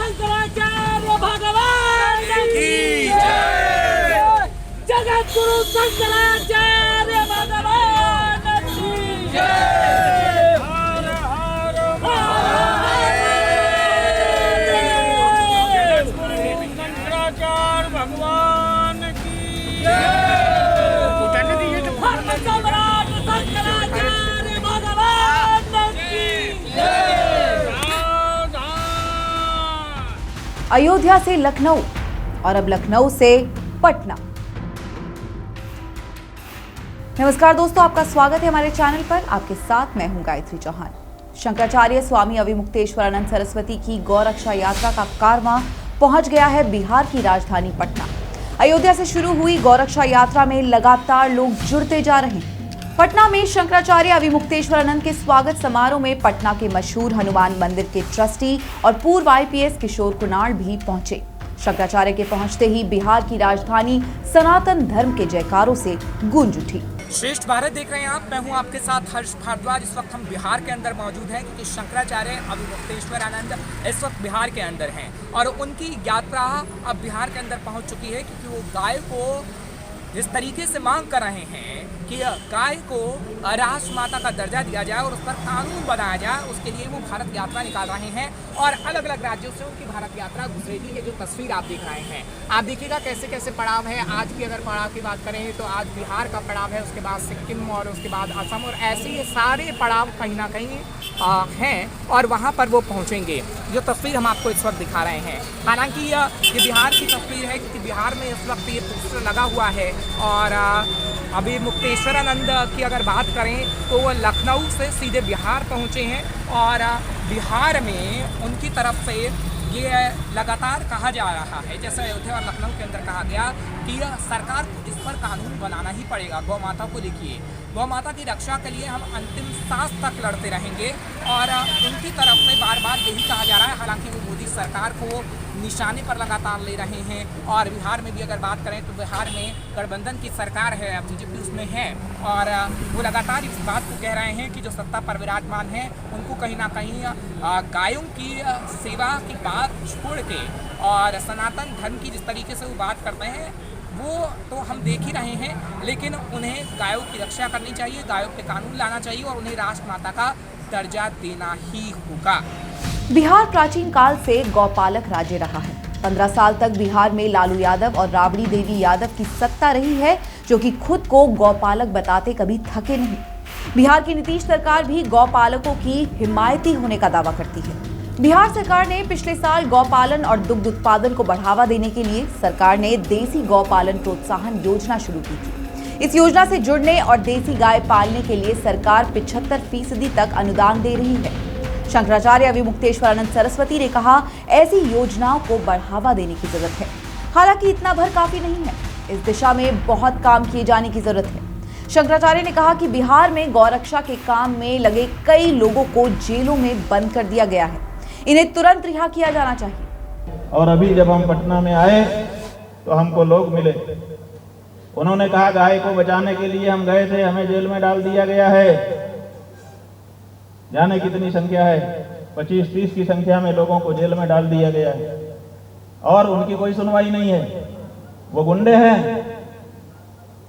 शंकराचार्य भगवान की जय। जगत गुरु शंकराचार्य भगवान की जय। हर हर महादेव। शंकराचार्य भगवान की जय। सम्राट शंकराचार्य भगवान की जय। अयोध्या से लखनऊ और अब लखनऊ से पटना। नमस्कार दोस्तों, आपका स्वागत है हमारे चैनल पर। आपके साथ मैं हूं गायत्री चौहान। शंकराचार्य स्वामी अविमुक्तेश्वरानंद सरस्वती की गौरक्षा यात्रा का कारवां पहुंच गया है बिहार की राजधानी पटना। अयोध्या से शुरू हुई गौरक्षा यात्रा में लगातार लोग जुड़ते जा रहे हैं। पटना में शंकराचार्य अविमुक्तेश्वरानंद के स्वागत समारोह में पटना के मशहूर हनुमान मंदिर के ट्रस्टी और पूर्व आईपीएस किशोर कुणाल भी पहुंचे। शंकराचार्य के पहुंचते ही बिहार की राजधानी सनातन धर्म के जयकारों से गूंज उठी। श्रेष्ठ भारत देख रहे हैं आप, मैं हूं आपके साथ हर्ष भारद्वाज। इस वक्त हम बिहार के अंदर मौजूद हैं क्योंकि शंकराचार्य अविमुक्तेश्वरानंद इस वक्त बिहार के अंदर हैं और उनकी यात्रा अब बिहार के अंदर पहुंच चुकी है क्योंकि वो गाय को इस तरीके से मांग कर रहे हैं कि गाय को राष्ट्र माता का दर्जा दिया जाए और उस पर कानून बनाया जाए। उसके लिए वो भारत यात्रा निकाल रहे हैं और अलग अलग राज्यों से उनकी भारत यात्रा गुजरेगी। ये जो तस्वीर आप देख रहे हैं, आप देखिएगा कैसे कैसे पड़ाव है। आज की अगर पड़ाव की बात करें तो आज बिहार का पड़ाव है, उसके बाद सिक्किम और उसके बाद असम और ऐसे ये सारे पड़ाव कहीं ना कहीं हैं और वहाँ पर वो पहुँचेंगे। जो तस्वीर हम आपको इस वक्त दिखा रहे हैं, हालांकि ये बिहार की तस्वीर है क्योंकि बिहार में इस वक्त ये पोस्टर लगा हुआ है। और अविमुक्तेश्वरानंद की अगर बात करें तो वो लखनऊ से सीधे बिहार पहुँचे हैं और बिहार में उनकी तरफ से ये लगातार कहा जा रहा है, जैसे अयोध्या और लखनऊ के अंदर कहा गया कि सरकार को इस पर कानून बनाना ही पड़ेगा। गौ माता को देखिए, गौ माता की रक्षा के लिए हम अंतिम सांस तक लड़ते रहेंगे और उनकी तरफ से बार बार यही कहा जा रहा है। हालांकि वो मोदी सरकार को निशाने पर लगातार ले रहे हैं और बिहार में भी अगर बात करें तो बिहार में गठबंधन की सरकार है, अब बीजेपी उसमें है और वो लगातार इस बात को कह रहे हैं कि जो सत्ता पर विराजमान है उनको कहीं ना कहीं गायों की सेवा की बात छोड़ के और सनातन धर्म की जिस तरीके से वो बात करते हैं वो तो हम देख ही रहे हैं, लेकिन उन्हें गायों की रक्षा करनी चाहिए, गायों पे कानून लाना चाहिए और उन्हें राष्ट्र माता का दर्जा देना ही होगा। बिहार प्राचीन काल से गौपालक राज्य रहा है। 15 साल तक बिहार में लालू यादव और राबड़ी देवी यादव की सत्ता रही है, जो कि खुद को गौपालक बताते कभी थके नहीं। बिहार की नीतीश सरकार भी गौपालकों की हिमायती होने का दावा करती है। बिहार सरकार ने पिछले साल गौपालन और दुग्ध उत्पादन को बढ़ावा देने के लिए सरकार ने देसी गौपालन प्रोत्साहन योजना शुरू की थी। इस योजना से जुड़ने और देसी गाय पालने के लिए सरकार 75% तक अनुदान दे रही है। शंकराचार्य अविमुक्तेश्वरानंद सरस्वती ने कहा, ऐसी योजनाओं को बढ़ावा देने की जरूरत है। हालांकि इतना भर काफी नहीं है, इस दिशा में बहुत काम किए जाने की जरूरत है। शंकराचार्य ने कहा कि बिहार में गौरक्षा के काम में लगे कई लोगों को जेलों में बंद कर दिया गया है, इन्हें तुरंत रिहा किया जाना चाहिए। और अभी जब हम पटना में आए तो हमको लोग मिले, उन्होंने कहा गाय को बचाने के लिए हम गए थे, हमें जेल में डाल दिया गया है। जाने कितनी संख्या है, 25-30 की संख्या में लोगों को जेल में डाल दिया गया है और उनकी कोई सुनवाई नहीं है। वो गुंडे हैं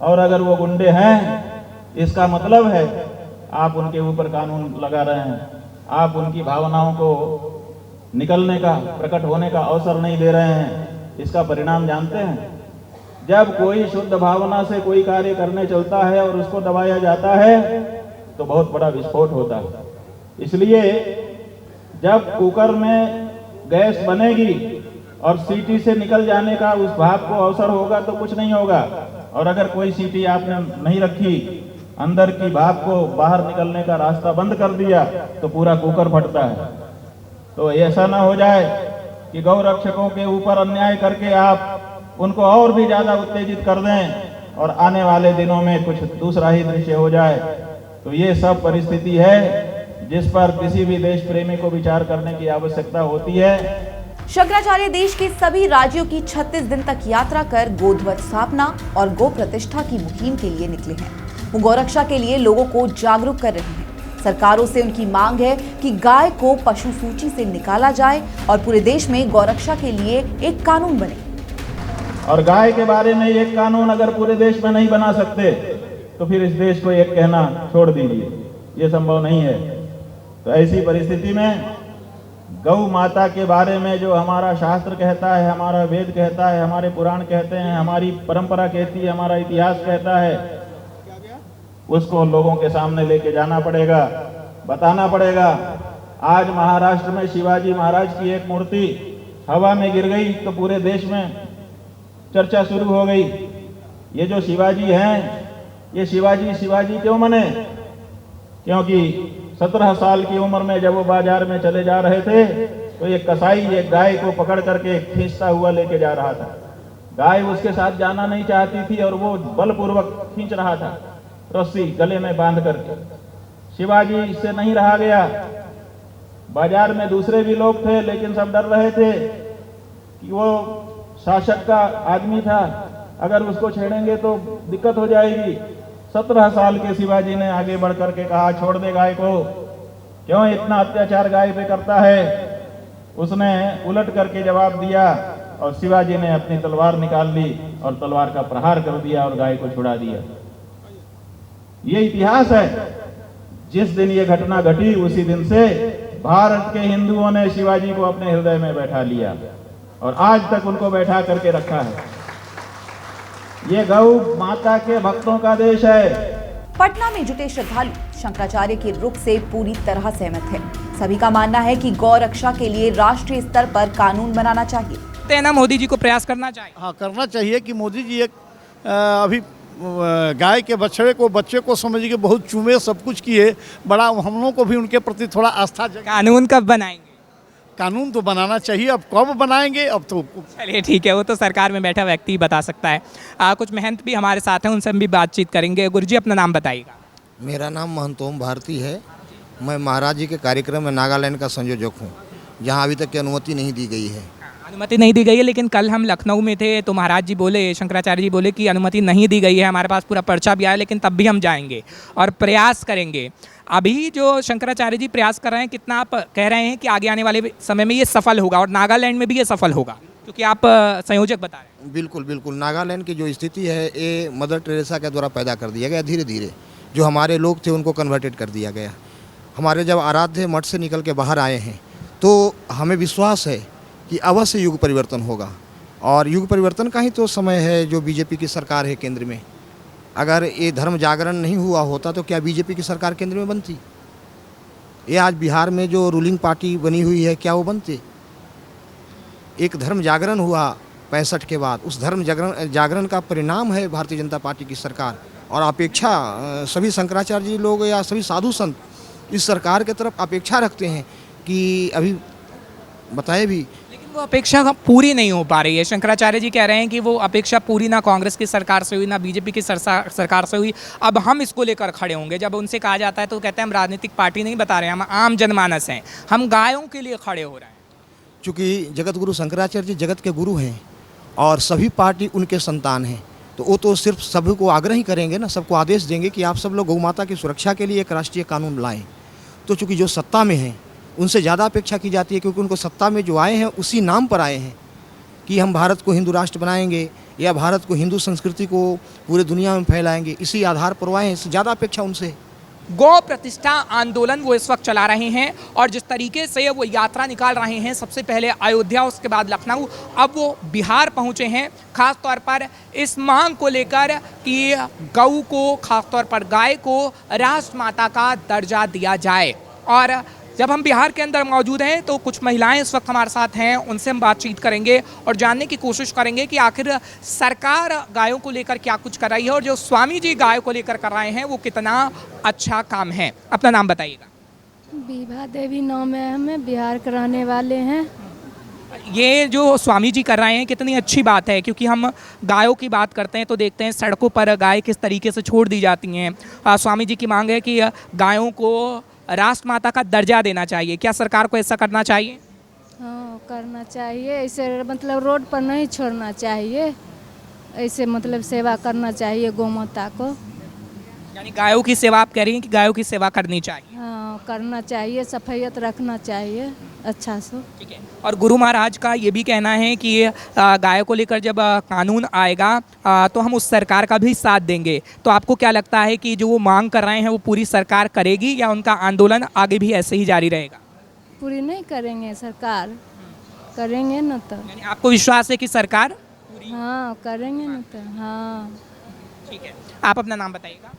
और अगर वो गुंडे हैं इसका मतलब है आप उनके ऊपर कानून लगा रहे हैं, आप उनकी भावनाओं को निकलने का, प्रकट होने का अवसर नहीं दे रहे हैं। इसका परिणाम जानते हैं, जब कोई शुद्ध भावना से कोई कार्य करने चलता है और उसको दबाया जाता है तो बहुत बड़ा विस्फोट होता है। इसलिए जब कुकर में गैस बनेगी और सीटी से निकल जाने का उस भाप को अवसर होगा तो कुछ नहीं होगा, और अगर कोई सीटी आपने नहीं रखी, अंदर की भाप को बाहर निकलने का रास्ता बंद कर दिया तो पूरा कुकर फटता है। तो ऐसा ना हो जाए कि गौ रक्षकों के ऊपर अन्याय करके आप उनको और भी ज्यादा उत्तेजित कर दें और आने वाले दिनों में कुछ दूसरा ही दृश्य हो जाए। तो ये सब परिस्थिति है जिस पर किसी भी देश प्रेमी को विचार करने की आवश्यकता होती है। शंकराचार्य देश के सभी राज्यों की 36 दिन तक यात्रा कर गोध्वज स्थापना और गो प्रतिष्ठा की मुहिम के लिए निकले हैं। वो गौरक्षा के लिए लोगों को जागरूक कर रहे हैं। सरकारों से उनकी मांग है कि गाय को पशु सूची से निकाला जाए और पूरे देश में गौरक्षा के लिए एक कानून बने। और गाय के बारे में एक कानून अगर पूरे देश में नहीं बना सकते तो फिर इस देश को एक कहना छोड़ दीजिए, ये संभव नहीं है। तो ऐसी परिस्थिति में गौ माता के बारे में जो हमारा शास्त्र कहता है, हमारा वेद कहता है, हमारे पुराण कहते हैं, हमारी परंपरा कहती है, हमारा इतिहास कहता है, उसको लोगों के सामने लेके जाना पड़ेगा, बताना पड़ेगा। आज महाराष्ट्र में शिवाजी महाराज की एक मूर्ति हवा में गिर गई तो पूरे देश में चर्चा शुरू हो गई। ये जो शिवाजी हैं, ये शिवाजी क्यों बने? क्योंकि 17 साल की उम्र में जब वो बाजार में चले जा रहे थे तो एक कसाई एक गाय को पकड़ करके खींचता हुआ लेके जा रहा था। गाय उसके साथ जाना नहीं चाहती थी और वो बलपूर्वक खींच रहा था, रस्सी गले में बांध करके। शिवाजी इससे नहीं रहा गया। बाजार में दूसरे भी लोग थे लेकिन सब डर रहे थे कि वो शासक का आदमी था, अगर उसको छेड़ेंगे तो दिक्कत हो जाएगी। 17 साल के शिवाजी ने आगे बढ़ करके कहा, छोड़ दे गाय को, क्यों इतना अत्याचार गाय पे करता है? उसने उलट करके जवाब दिया और शिवाजी ने अपनी तलवार निकाल ली और तलवार का प्रहार कर दिया और गाय को छुड़ा दिया। ये इतिहास है। जिस दिन ये घटना घटी उसी दिन से भारत के हिंदुओं ने शिवाजी को अपने हृदय में बैठा लिया और आज तक उनको बैठा करके रखा है। ये गौ माता के भक्तों का देश है। पटना में जुटे श्रद्धालु शंकराचार्य के रुख से पूरी तरह सहमत है। सभी का मानना है कि गौ रक्षा के लिए राष्ट्रीय स्तर पर कानून बनाना चाहिए। तेना मोदी जी को प्रयास करना चाहिए। हाँ, करना चाहिए कि मोदी जी एक अभी गाय के बच्चे को समझ के बहुत चूमे सब कुछ किए, बड़ा हम लोगों को भी उनके प्रति थोड़ा आस्था जगा। कानून कब बनाएंगे? कानून तो बनाना चाहिए, अब कब बनाएंगे अब तो चलिए ठीक है, वो तो सरकार में बैठा व्यक्ति बता सकता है। कुछ महंत भी हमारे साथ हैं, उनसे हम भी बातचीत करेंगे। गुरु जी अपना नाम बताइएगा। मेरा नाम महंत ओम भारती है। मैं महाराज जी के कार्यक्रम में नागालैंड का संयोजक हूँ, जहाँ अभी तक की अनुमति नहीं दी गई है। अनुमति नहीं दी गई है, लेकिन कल हम लखनऊ में थे तो महाराज जी बोले, शंकराचार्य जी बोले कि अनुमति नहीं दी गई है। हमारे पास पूरा पर्चा भी आया, लेकिन तब भी हम जाएंगे और प्रयास करेंगे। अभी जो शंकराचार्य जी प्रयास कर रहे हैं, कितना आप कह रहे हैं कि आगे आने वाले समय में ये सफल होगा और नागालैंड में भी ये सफल होगा, क्योंकि आप संयोजक बता रहे हैं? बिल्कुल बिल्कुल। नागालैंड की जो स्थिति है ये मदर टेरेसा के द्वारा पैदा कर दिया गया। धीरे धीरे जो हमारे लोग थे उनको कन्वर्टेड कर दिया गया। हमारे जब आराध्य मठ से निकल के बाहर आए हैं तो हमें विश्वास है कि अवश्य युग परिवर्तन होगा। और युग परिवर्तन का ही तो समय है जो बीजेपी की सरकार है केंद्र में। अगर ये धर्म जागरण नहीं हुआ होता तो क्या बीजेपी की सरकार केंद्र में बनती? ये आज बिहार में जो रूलिंग पार्टी बनी हुई है, क्या वो बनती? एक धर्म जागरण हुआ 65 के बाद, उस धर्म जागरण का परिणाम है भारतीय जनता पार्टी की सरकार। और अपेक्षा सभी शंकराचार्य जी लोग या सभी साधु संत इस सरकार की तरफ अपेक्षा रखते हैं कि अभी बताए भी, लेकिन वो अपेक्षा पूरी नहीं हो पा रही है। शंकराचार्य जी कह रहे हैं कि वो अपेक्षा पूरी ना कांग्रेस की सरकार से हुई, ना बीजेपी की सरकार से हुई। अब हम इसको लेकर खड़े होंगे। जब उनसे कहा जाता है तो कहते हैं हम राजनीतिक पार्टी नहीं बता रहे हैं, हम आम जनमानस हैं, हम गायों के लिए खड़े हो रहे हैं। चूँकि जगत गुरु शंकराचार्य जी जगत के गुरु हैं और सभी पार्टी उनके संतान हैं, तो वो तो सिर्फ सभी को आग्रह ही करेंगे ना, सबको आदेश देंगे कि आप सब लोग गौ माता की सुरक्षा के लिए एक राष्ट्रीय कानून लाएं। तो चूँकि जो सत्ता में हैं उनसे ज़्यादा अपेक्षा की जाती है, क्योंकि उनको सत्ता में जो आए हैं उसी नाम पर आए हैं कि हम भारत को हिंदू राष्ट्र बनाएंगे या भारत को हिंदू संस्कृति को पूरे दुनिया में फैलाएंगे, इसी आधार पर आए हैं। इससे ज़्यादा अपेक्षा उनसे। गौ प्रतिष्ठा आंदोलन वो इस वक्त चला रहे हैं और जिस तरीके से वो यात्रा निकाल रहे हैं, सबसे पहले अयोध्या, उसके बाद लखनऊ, अब वो बिहार पहुंचे हैं, खास तौर पर इस मांग को लेकर कि गऊ को, खास तौर पर गाय को राष्ट्र माता का दर्जा दिया जाए। और जब हम बिहार के अंदर मौजूद हैं तो कुछ महिलाएं इस वक्त हमारे साथ हैं, उनसे हम बातचीत करेंगे और जानने की कोशिश करेंगे कि आखिर सरकार गायों को लेकर क्या कुछ कर रही है और जो स्वामी जी गायों को लेकर कर रहे हैं वो कितना अच्छा काम है। अपना नाम बताइएगा। विभा देवी नाम है, हमें बिहार के रहने वाले हैं। ये जो स्वामी जी कर रहे हैं कितनी अच्छी बात है, क्योंकि हम गायों की बात करते हैं तो देखते हैं सड़कों पर गाय किस तरीके से छोड़ दी जाती हैं। स्वामी जी की मांग है कि गायों को राष्ट्र माता का दर्जा देना चाहिए। क्या सरकार को ऐसा करना चाहिए? हाँ, करना चाहिए। ऐसे मतलब रोड पर नहीं छोड़ना चाहिए, ऐसे मतलब सेवा करना चाहिए गौ माता को। यानी गायों की सेवा, आप कह रही हैं कि गायों की सेवा करनी चाहिए। हाँ, करना चाहिए, सफाइयत रखना चाहिए अच्छा से। ठीक है। और गुरु महाराज का ये भी कहना है कि गाय को लेकर जब कानून आएगा तो हम उस सरकार का भी साथ देंगे। तो आपको क्या लगता है कि जो वो मांग कर रहे हैं वो पूरी सरकार करेगी या उनका आंदोलन आगे भी ऐसे ही जारी रहेगा? पूरी नहीं करेंगे सरकार, करेंगे न तो। यानी आपको विश्वास है कि सरकार? हाँ करेंगे न तो। हाँ ठीक है। आप अपना नाम बताइएगा।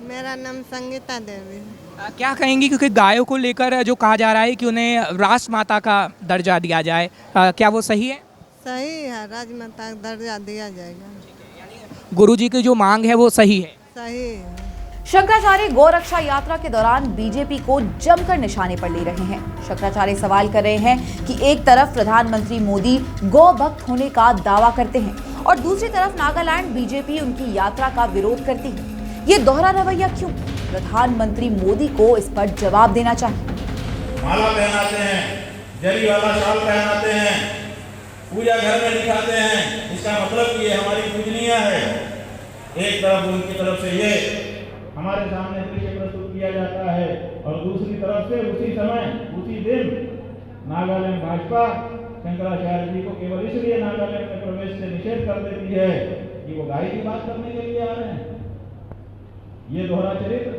मेरा नाम संगीता देवी है। क्या कहेंगी, क्योंकि गायों को लेकर जो कहा जा रहा है कि उन्हें राष्ट्रमाता का दर्जा दिया जाए, क्या वो सही है? सही है, राजमाता का दर्जा दिया जाएगा। गुरुजी की जो मांग है वो सही है? सही है। शंकराचार्य गोरक्षा यात्रा के दौरान बीजेपी को जमकर निशाने पर ले रहे हैं। शंकराचार्य सवाल कर रहे हैं कि एक तरफ प्रधानमंत्री मोदी गौ भक्त होने का दावा करते हैं और दूसरी तरफ नागालैंड बीजेपी उनकी यात्रा का विरोध करती है। ये दोहरा रवैया क्यों? प्रधानमंत्री मोदी को इस पर जवाब देना चाहिए। माला पहनाते हैं, जरी वाला शाल पहनाते हैं, पूजा घर में दिखाते हैं, इसका मतलब कि ये हमारी पूजनीय है। एक तरफ उनकी तरफ से ये हमारे सामने दृश्य प्रस्तुत किया जाता है और दूसरी तरफ से उसी समय उसी दिन नागालैंड भाजपा शंकराचार्य जी को केवल इसलिए नागालैंड में प्रवेश से निषेध कर देती है कि वो गाय की बात करने के लिए आ रहे हैं। ये दोहरा चरित्र,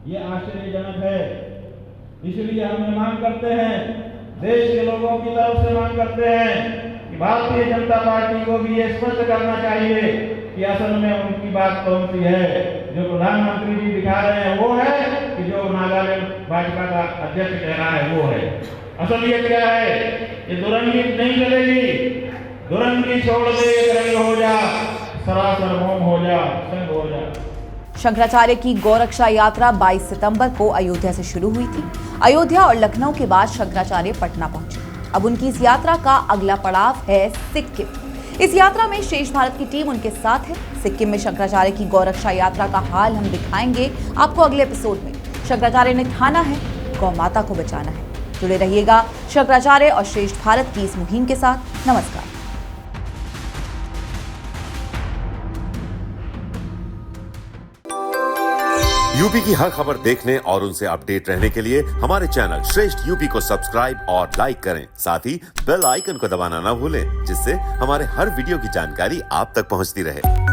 ये आश्चर्यजनक है। इसलिए हम ये मांग करते हैं, देश के लोगों की तरफ से मांग करते हैं कि भारतीय जनता पार्टी को भी ये स्पष्ट करना चाहिए कि असल में उनकी बात कौन सी है। जो प्रधानमंत्री जी दिखा रहे हैं वो है कि जो नागालैंड भाजपा का अध्यक्ष कह रहा है वो है। असलियत क्या है? ये दुरंगी नहीं चलेगी। दुरंगी छोड़ दे, एक रंग हो जा, सरासर मोम हो जा, संग हो जा। शंकराचार्य की गोरक्षा यात्रा 22 सितंबर को अयोध्या से शुरू हुई थी। अयोध्या और लखनऊ के बाद शंकराचार्य पटना पहुंचे। अब उनकी इस यात्रा का अगला पड़ाव है सिक्किम। इस यात्रा में शेष भारत की टीम उनके साथ है। सिक्किम में शंकराचार्य की गोरक्षा यात्रा का हाल हम दिखाएंगे आपको अगले एपिसोड में। शंकराचार्य ने ठाना है गौ माता को बचाना है। जुड़े रहिएगा शंकराचार्य और श्रेष्ठ भारत की इस मुहिम के साथ। नमस्कार। यूपी की हर खबर देखने और उनसे अपडेट रहने के लिए हमारे चैनल श्रेष्ठ यूपी को सब्सक्राइब और लाइक करें। साथ ही बेल आइकन को दबाना ना भूलें, जिससे हमारे हर वीडियो की जानकारी आप तक पहुंचती रहे।